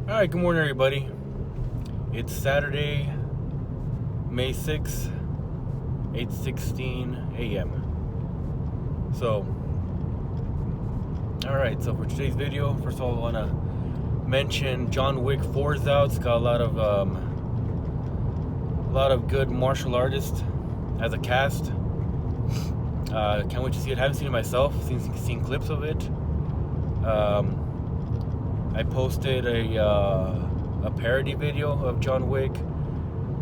All right, good morning, everybody. It's Saturday, May 6th, 8:16 a.m. So, all right, so for today's video, first of all, I want to mention John Wick 4's out. It's got a lot of good martial artists as a cast. Can't wait to see it. I haven't seen it myself, seen clips of it. I posted a parody video of John Wick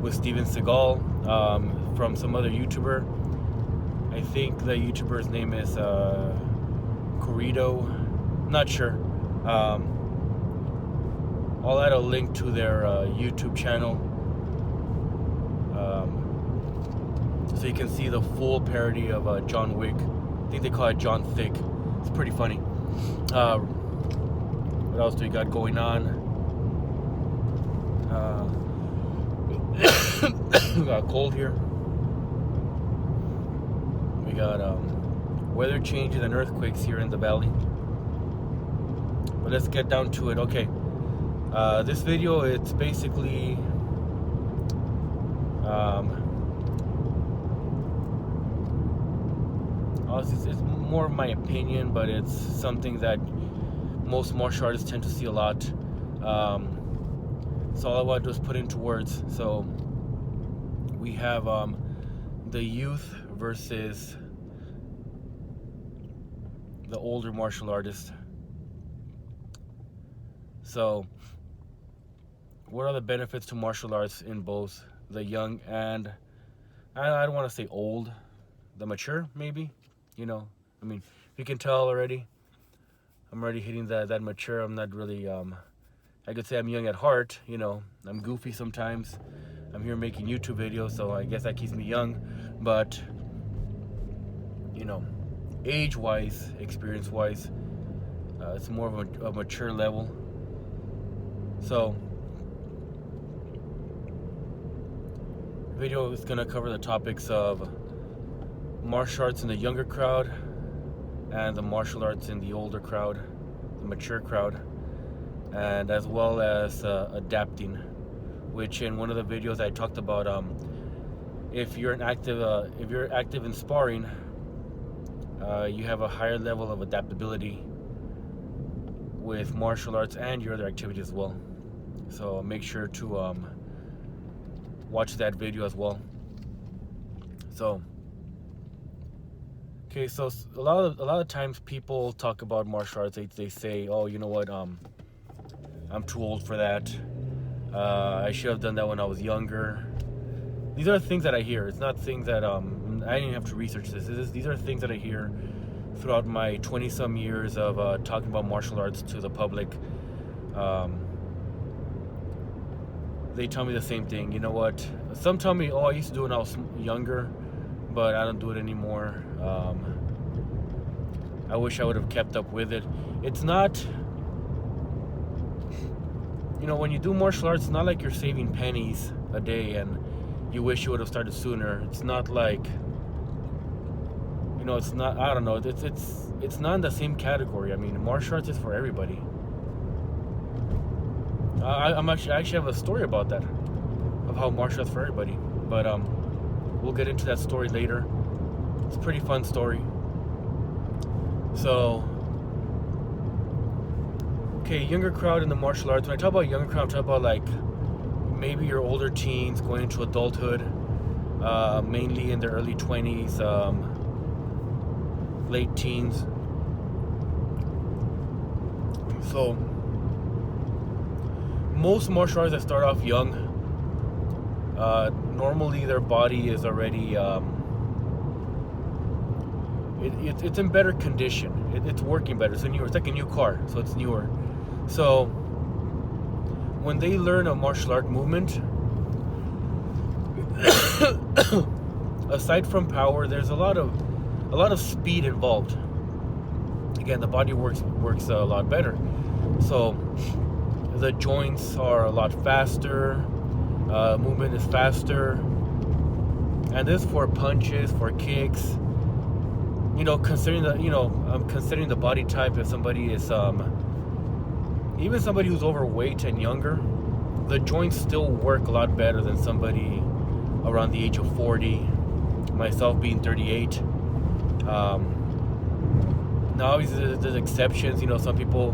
with Steven Seagal from some other YouTuber. I think the YouTuber's name is Corrido. Not sure. I'll add a link to their YouTube channel so you can see the full parody of John Wick. I think they call it John Thick. It's pretty funny. What else do we got going on? We got cold here. We got weather changes and earthquakes here in the valley. But let's get down to it. Okay. This video, it's basically it's more of my opinion, but it's something that most martial artists tend to see a lot. So all I want to do is put into words. So we have the youth versus the older martial artist. So what are the benefits to martial arts in both the young and, I don't want to say old, the mature, maybe? You know, I mean, you can tell already. I'm already hitting that mature. I'm not really, I could say I'm young at heart, you know. I'm goofy sometimes. I'm here making YouTube videos, so I guess that keeps me young. But, you know, age-wise, experience-wise, it's more of a mature level. So, the video is going to cover the topics of martial arts in the younger crowd and the martial arts in the older crowd, the mature crowd, and as well as adapting, which in one of the videos I talked about, if you're active in sparring, you have a higher level of adaptability with martial arts and your other activities as well. So make sure to watch that video as well. So. Okay, so a lot of times people talk about martial arts. They say, "Oh, you know what? I'm too old for that. I should have done that when I was younger." These are things that I hear. It's not things that I didn't even have to research this. These are things that I hear throughout my 20-some years of talking about martial arts to the public. They tell me the same thing. You know what? Some tell me, "Oh, I used to do it when I was younger, but I don't do it anymore. I wish I would have kept up with it." It's not, you know, when you do martial arts, it's not like you're saving pennies a day and you wish you would have started sooner. It's not like, you know, it's not, I don't know, it's not in the same category. I mean, martial arts is for everybody. I actually have a story about that, of how martial arts is for everybody, but we'll get into that story later. It's a pretty fun story. So, okay, younger crowd in the martial arts. When I talk about younger crowd, I'm talking about like maybe your older teens going into adulthood, mainly in their early 20s, late teens. So, most martial artists that start off young, normally their body is already it's in better condition. It's working better. It's like a new car, so it's newer. So when they learn a martial art movement, aside from power, there's a lot of speed involved. Again, the body works a lot better. So the joints are a lot faster. Movement is faster. And this for punches, for kicks. You know, considering the body type, if somebody is even somebody who's overweight and younger, the joints still work a lot better than somebody around the age of 40, myself being 38. Now obviously there's exceptions. Some people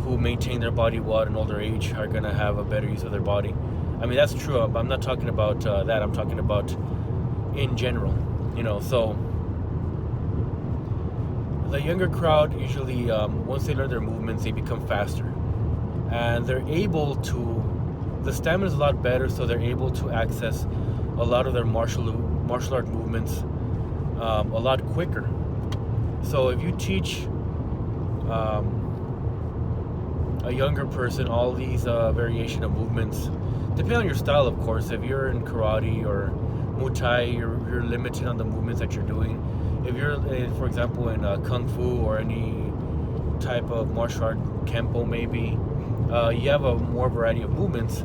who maintain their body well at an older age are going to have a better use of their body. I mean, that's true. I'm not talking about that. I'm talking about in general. So the younger crowd usually, once they learn their movements, they become faster. And they're able to, the stamina is a lot better, so they're able to access a lot of their martial art movements a lot quicker. So if you teach a younger person all these variation of movements, depending on your style, of course. If you're in karate or Muay Thai, you're limited on the movements that you're doing. If you're, for example, in Kung Fu or any type of martial art, Kempo maybe, you have a more variety of movements.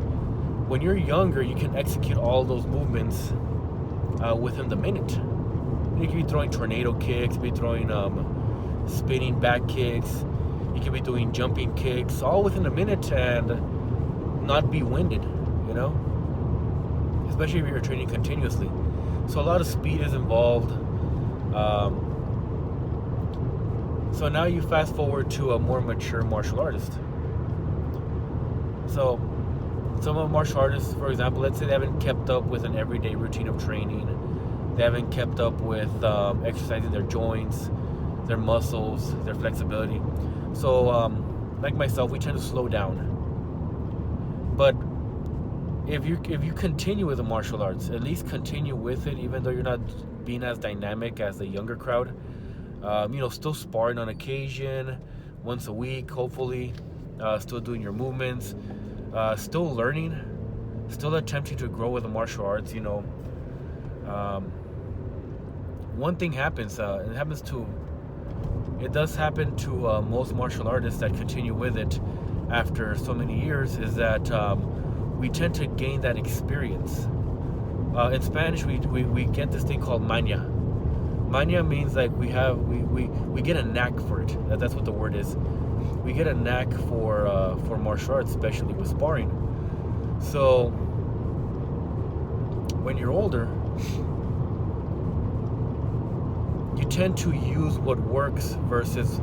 When you're younger, you can execute all those movements within the minute. You can be throwing tornado kicks, be throwing spinning back kicks. You can be doing jumping kicks, all within a minute, and not be winded, especially if you're training continuously. So a lot of speed is involved. So now you fast forward to a more mature martial artist. So some of the martial artists, for example, let's say they haven't kept up with an everyday routine of training. They haven't kept up with exercising their joints, their muscles, their flexibility. So like myself, we tend to slow down. But if you continue with the martial arts, at least continue with it, even though you're not being as dynamic as the younger crowd. Still sparring on occasion, once a week, hopefully. Still doing your movements, still learning, still attempting to grow with the martial arts. One thing happens. It does happen to most martial artists that continue with it after so many years, is that we tend to gain that experience. In Spanish, we get this thing called maña. Maña means like we get a knack for it. That's what the word is. We get a knack for martial arts, especially with sparring. So when you're older, you tend to use what works versus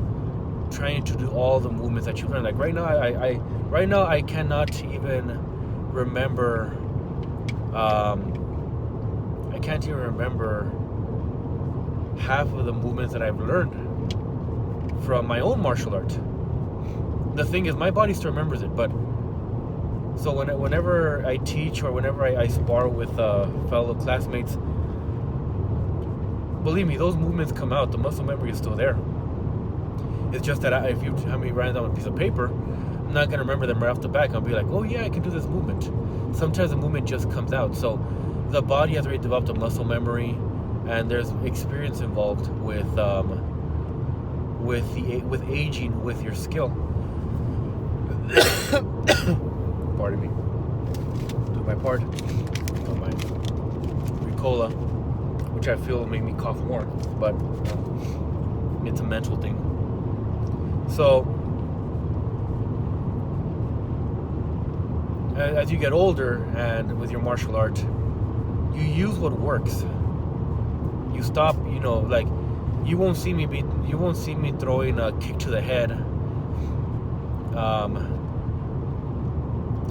trying to do all the movements that you learn. Like right now, I cannot even remember. I can't even remember half of the movements that I've learned from my own martial art. The thing is, my body still remembers it, but so whenever I teach or whenever I spar with fellow classmates, believe me, those movements come out. The muscle memory is still there. It's just that if you have me write down on a piece of paper, I'm not going to remember them right off the bat. I'll be like, oh yeah, I can do this movement. Sometimes the movement just comes out. So the body has already developed a muscle memory, and there's experience involved with aging with your skill. Pardon me. Do my part on my Ricola, which I feel made me cough more, but it's a mental thing. So as you get older and with your martial art, you use what works. You stop, like you won't see me throwing a kick to the head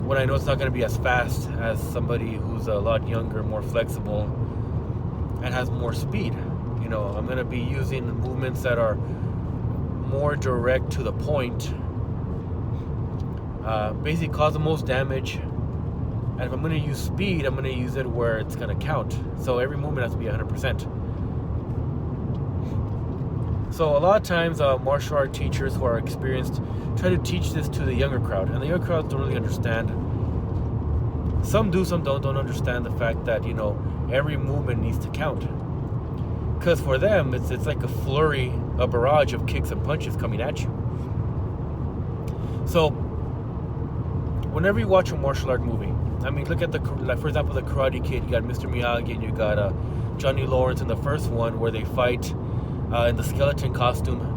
when I know it's not going to be as fast as somebody who's a lot younger, more flexible, and has more speed. I'm going to be using movements that are more direct to the point, basically cause the most damage. And if I'm going to use speed, I'm going to use it where it's going to count. So every movement has to be 100%. So a lot of times martial art teachers who are experienced try to teach this to the younger crowd, and the younger crowd don't really understand. Some do, some don't understand the fact that every movement needs to count. Because for them, it's like a flurry, a barrage of kicks and punches coming at you. So whenever you watch a martial art movie, I mean, look at for example, the Karate Kid. You got Mr. Miyagi, and you got Johnny Lawrence in the first one, where they fight in the skeleton costume.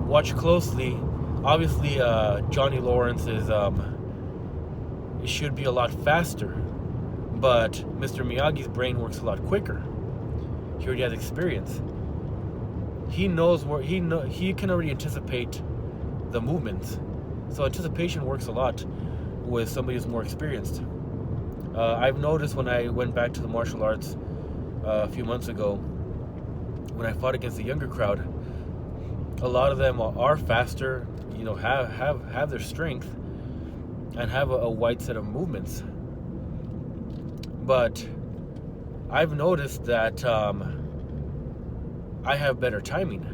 Watch closely. Obviously, Johnny Lawrence is it should be a lot faster, but Mr. Miyagi's brain works a lot quicker. He already has experience. He knows where he can already anticipate the movements. So anticipation works a lot with somebody who's more experienced. I've noticed when I went back to the martial arts a few months ago, when I fought against the younger crowd, a lot of them are faster, have their strength and have a wide set of movements. But I've noticed that I have better timing.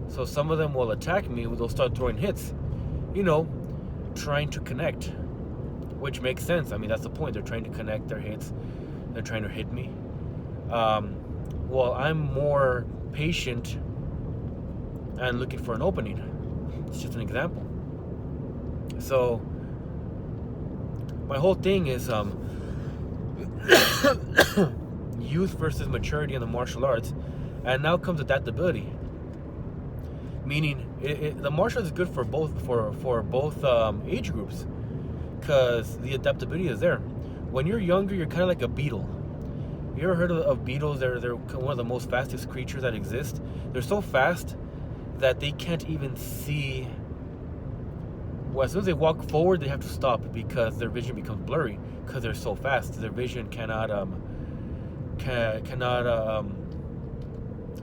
So some of them will attack me, they'll start throwing hits, trying to connect, which makes sense. I mean, that's the point. They're trying to connect their hits. They're trying to hit me. Well, I'm more patient and looking for an opening. It's just an example. So my whole thing is youth versus maturity in the martial arts, and now comes adaptability. Meaning, the martial arts is good for both age groups, because the adaptability is there. When you're younger, you're kind of like a beetle. You ever heard of beetles? They're one of the most fastest creatures that exist. They're so fast that they can't even see. Well, as soon as they walk forward, they have to stop because their vision becomes blurry because they're so fast. Their vision cannot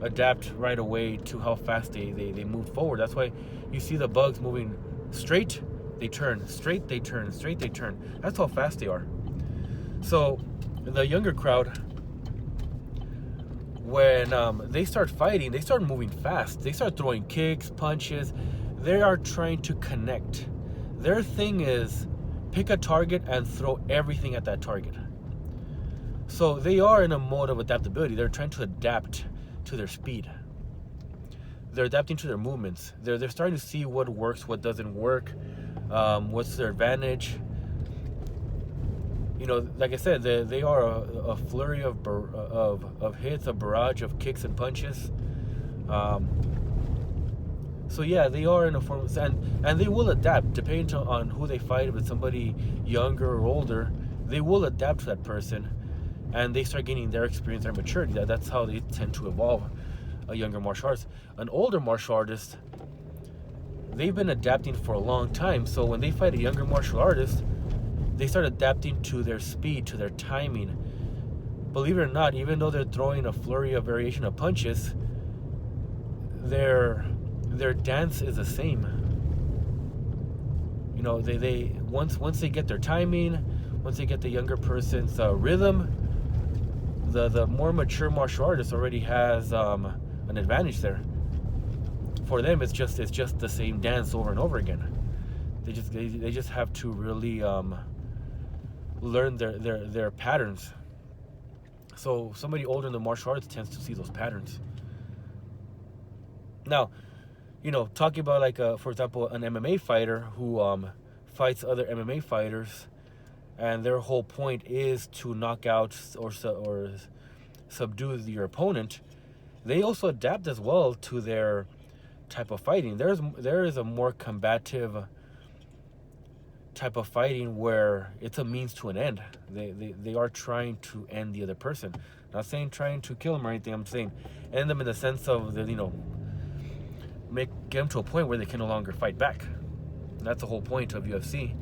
adapt right away to how fast they move forward. That's why you see the bugs moving straight, they turn, straight, they turn, straight, they turn. That's how fast they are. So the younger crowd, when they start fighting, they start moving fast. They start throwing kicks, punches. They are trying to connect. Their thing is pick a target and throw everything at that target. So they are in a mode of adaptability. They're trying to adapt to their speed. They're adapting to their movements. They're starting to see what works, what doesn't work, what's their advantage. Like I said, they are a flurry of hits, a barrage of kicks and punches. So yeah, they are in a form of, and they will adapt depending on who they fight. If it's somebody younger or older, they will adapt to that person, and they start gaining their experience, their maturity. That's how they tend to evolve. A younger martial artist, an older martial artist, they've been adapting for a long time. So when they fight a younger martial artist, they start adapting to their speed, to their timing. Believe it or not, even though they're throwing a flurry of variation of punches, their dance is the same. They once they get their timing, once they get the younger person's rhythm, the more mature martial artist already has an advantage there. For them, it's just the same dance over and over again. They just have to really learn their patterns. So somebody older in the martial arts tends to see those patterns. Now, talking about like for example, an MMA fighter who fights other MMA fighters, and their whole point is to knock out or subdue your opponent. They also adapt as well to their type of fighting. There is a more combative type of fighting where it's a means to an end. They are trying to end the other person. Not saying trying to kill them or anything. I'm saying end them in the sense of get them to a point where they can no longer fight back. And that's the whole point of UFC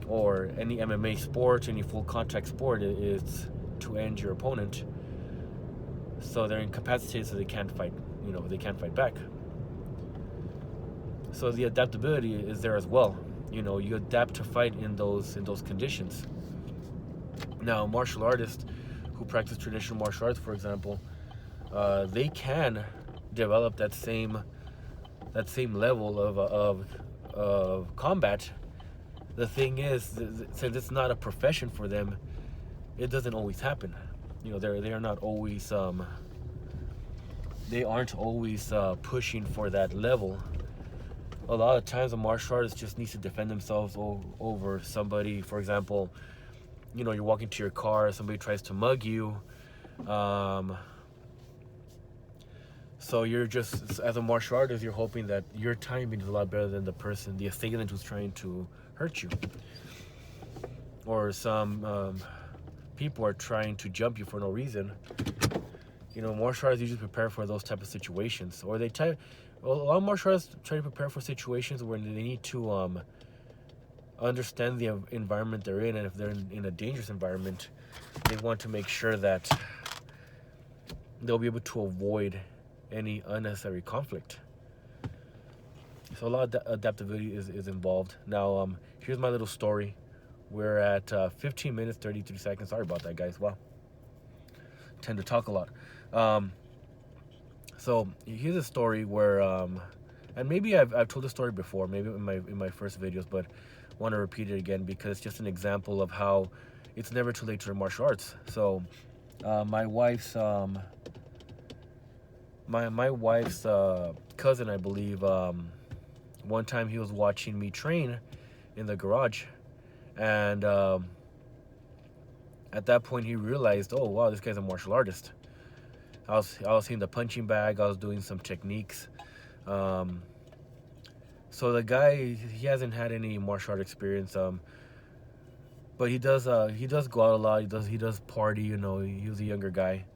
or any MMA sport, any full contact sport, is to end your opponent. So they're incapacitated, so they can't fight. They can't fight back. So the adaptability is there as well. You adapt to fight in those conditions. Now, martial artists who practice traditional martial arts, for example, they can develop that same level of combat. The thing is, since it's not a profession for them, it doesn't always happen. They are not always they aren't always pushing for that level. A lot of times a martial artist just needs to defend themselves over somebody. For example, you're walking to your car, somebody tries to mug you, So you're just, as a martial artist, you're hoping that your timing is a lot better than the assailant who's trying to hurt you, or some people are trying to jump you for no reason. Martial artists usually prepare for those type of situations, or a lot of martial artists try to prepare for situations where they need to understand the environment they're in, and if they're in a dangerous environment, they want to make sure that they'll be able to avoid any unnecessary conflict. So a lot of adaptability is involved. Now, here's my little story. We're at 15 minutes, 33 seconds. Sorry about that, guys. Wow. Tend to talk a lot. So here's a story where, and maybe I've told the story before, maybe in my first videos, but want to repeat it again because it's just an example of how it's never too late to learn martial arts. So my wife's my wife's cousin, I believe, one time he was watching me train in the garage, and at that point he realized, oh wow, this guy's a martial artist. I was seeing the punching bag. I was doing some techniques. So the guy, he hasn't had any martial art experience. But he does go out a lot. He does party. He was a younger guy.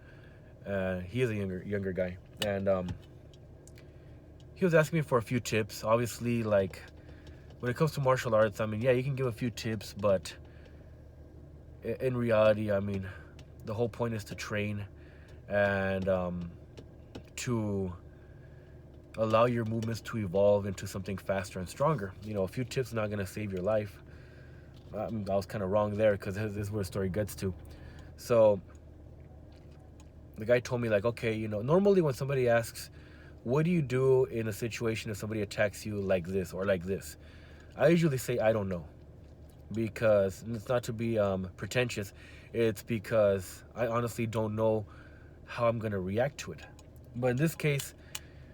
He is a younger guy, and he was asking me for a few tips. Obviously, like when it comes to martial arts, I mean, yeah, you can give a few tips, but in reality, I mean, the whole point is to train and to allow your movements to evolve into something faster and stronger. A few tips not going to save your life. I was kind of wrong there because this is where the story gets to. So the guy told me, like, okay, normally when somebody asks, what do you do in a situation if somebody attacks you like this or like this? I usually say, I don't know. Because it's not to be pretentious. It's because I honestly don't know how I'm going to react to it. But in this case,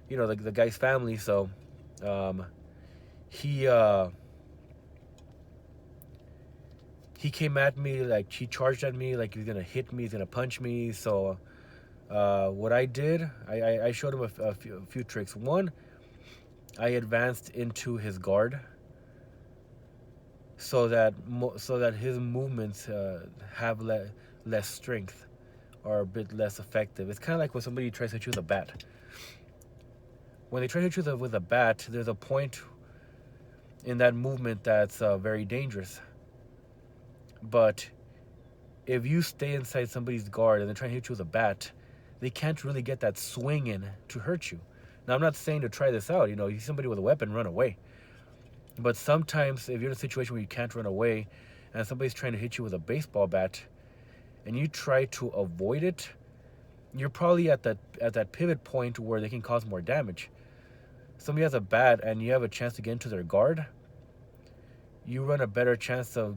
the guy's family, so he came at me, like he charged at me like he's going to hit me, he's going to punch me. So what I did, I showed him a few tricks. One, I advanced into his guard so that his movements have less strength, or a bit less effective. It's kind of like when somebody tries to hit you with a bat. When they try to hit you with a bat, there's a point in that movement that's very dangerous. But if you stay inside somebody's guard and they're trying to hit you with a bat, they can't really get that swing in to hurt you. Now, I'm not saying to try this out. You see somebody with a weapon, run away. But sometimes if you're in a situation where you can't run away and somebody's trying to hit you with a baseball bat and you try to avoid it, you're probably at that pivot point where they can cause more damage. Somebody has a bat and you have a chance to get into their guard, you run a better chance of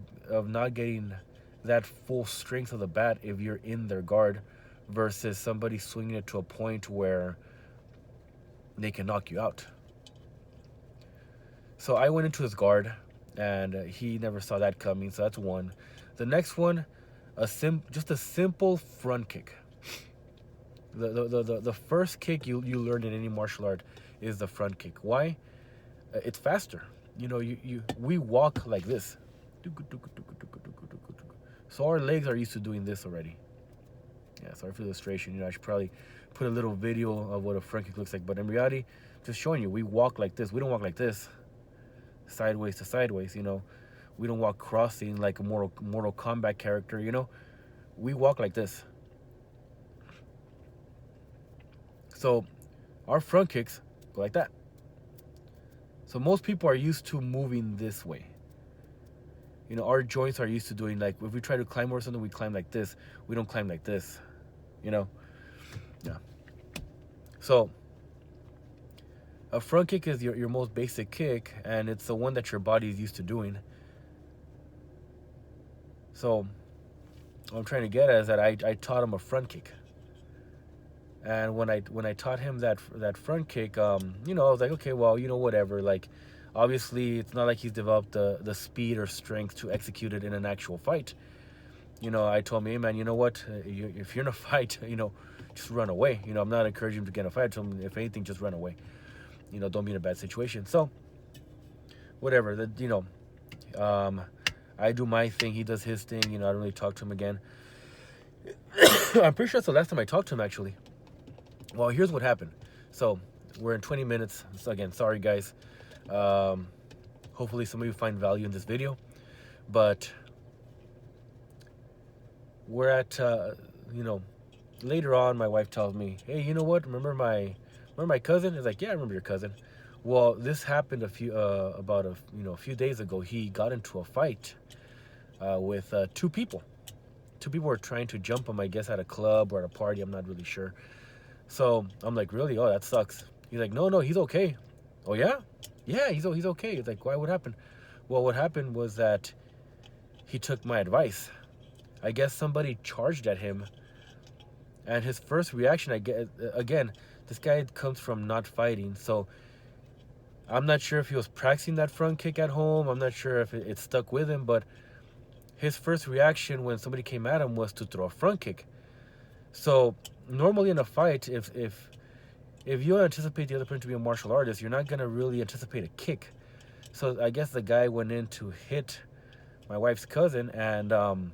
not getting that full strength of the bat if you're in their guard versus somebody swinging it to a point where they can knock you out. So I went into his guard, and he never saw that coming, so that's one. The next one, just a simple front kick. The first kick you learn in any martial art is the front kick. Why? It's faster. We walk like this. So our legs are used to doing this already. Yeah, sorry for the illustration. I should probably put a little video of what a front kick looks like. But in reality, just showing you, we walk like this. We don't walk like this, sideways to sideways. We don't walk crossing like a Mortal Kombat character. We walk like this. So our front kicks go like that. So most people are used to moving this way. Our joints are used to doing, like, if we try to climb or something, we climb like this. We don't climb like this. Yeah. So a front kick is your most basic kick, and it's the one that your body is used to doing. So what I'm trying to get at is that I taught him a front kick. And when I taught him that front kick, I was like, okay, well, whatever. Like, obviously, it's not like he's developed the speed or strength to execute it in an actual fight. I told him, hey, man, you know what? If you're in a fight, just run away. You know, I'm not encouraging him to get in a fight. So if anything, just run away. You know, don't be in a bad situation. So, whatever. I do my thing. He does his thing. You know, I don't really talk to him again. I'm pretty sure that's the last time I talked to him, actually. Well, here's what happened. So, we're in 20 minutes. So, again, sorry, guys. Hopefully, some of you find value in this video. But we're at, later on, my wife tells me, hey, you know what? Remember my cousin? It's like, yeah, I remember your cousin. Well, this happened a few days ago. He got into a fight with two people. Two people were trying to jump him, I guess, at a club or at a party. I'm not really sure. So I'm like, really? Oh, that sucks. He's like, no, he's okay. Oh, yeah? Yeah, he's okay. It's like, why? What happened? Well, what happened was that he took my advice. I guess somebody charged at him. And his first reaction, again, this guy comes from not fighting. So I'm not sure if he was practicing that front kick at home. I'm not sure if it stuck with him. But his first reaction when somebody came at him was to throw a front kick. So normally in a fight, if you anticipate the other person to be a martial artist, you're not going to really anticipate a kick. So I guess the guy went in to hit my wife's cousin, and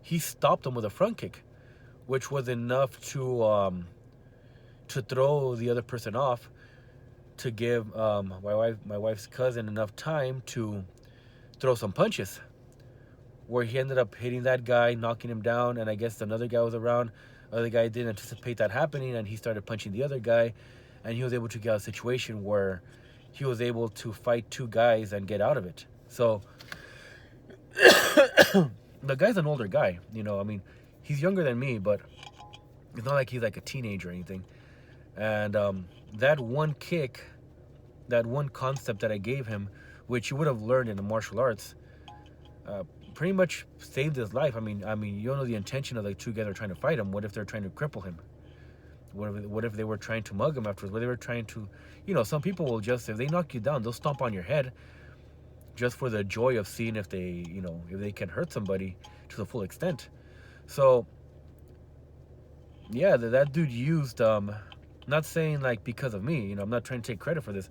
he stopped him with a front kick, which was enough to throw the other person off, to give my wife's cousin enough time to throw some punches, where he ended up hitting that guy, knocking him down, and I guess another guy was around. Other guy didn't anticipate that happening, and he started punching the other guy, and he was able to get a situation where he was able to fight two guys and get out of it. So the guy's an older guy, you know. I mean, he's younger than me, but it's not like he's like a teenager or anything. And that one kick, that one concept that I gave him, which you would have learned in the martial arts, pretty much saved his life. I mean, you don't know the intention of the two guys that are trying to fight him. What if they're trying to cripple him? What if they were trying to mug him afterwards? What if they were trying to, some people will just, if they knock you down, they'll stomp on your head just for the joy of seeing if they, if they can hurt somebody to the full extent. So, yeah, that dude used, not saying like because of me, I'm not trying to take credit for this.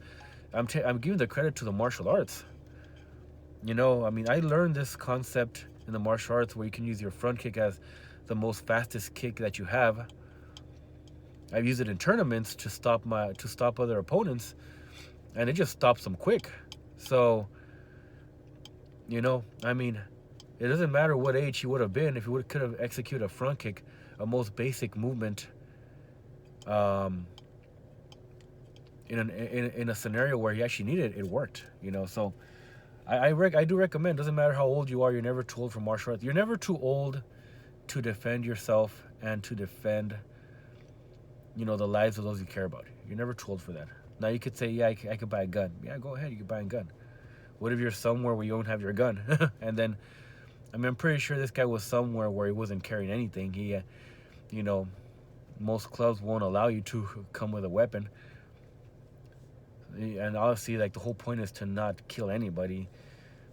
I'm giving the credit to the martial arts. I learned this concept in the martial arts where you can use your front kick as the most fastest kick that you have. I've used it in tournaments to stop other opponents, and it just stops them quick. So, it doesn't matter what age he would have been. If he could have executed a front kick, a most basic movement, in a scenario where he actually needed it, it worked. So I do recommend. Doesn't matter how old you are. You're never too old for martial arts. You're never too old to defend yourself and to defend, the lives of those you care about. You're never too old for that. Now you could say, yeah, I could buy a gun. Yeah, go ahead. You could buy a gun. What if you're somewhere where you don't have your gun? And then, I'm pretty sure this guy was somewhere where he wasn't carrying anything. He, most clubs won't allow you to come with a weapon. And obviously, like, the whole point is to not kill anybody.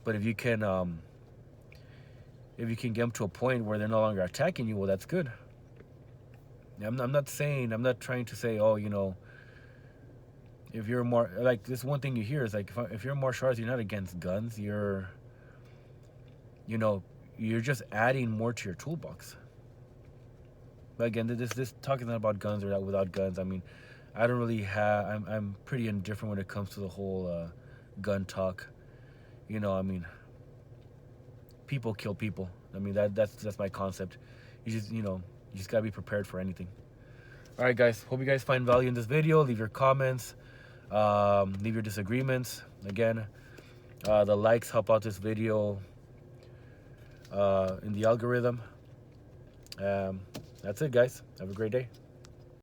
But if you can get them to a point where they're no longer attacking you, well, that's good. I'm not trying to say, oh, if you're more, like, this one thing you hear is, like, if you're martial arts, you're not against guns. You're just adding more to your toolbox. But again, this talking about guns or without guns, I don't really have, I'm pretty indifferent when it comes to the whole gun talk. People kill people. That's my concept. You just gotta be prepared for anything. All right, guys. Hope you guys find value in this video. Leave your comments. Leave your disagreements. Again, the likes help out this video in the algorithm. That's it, guys. Have a great day.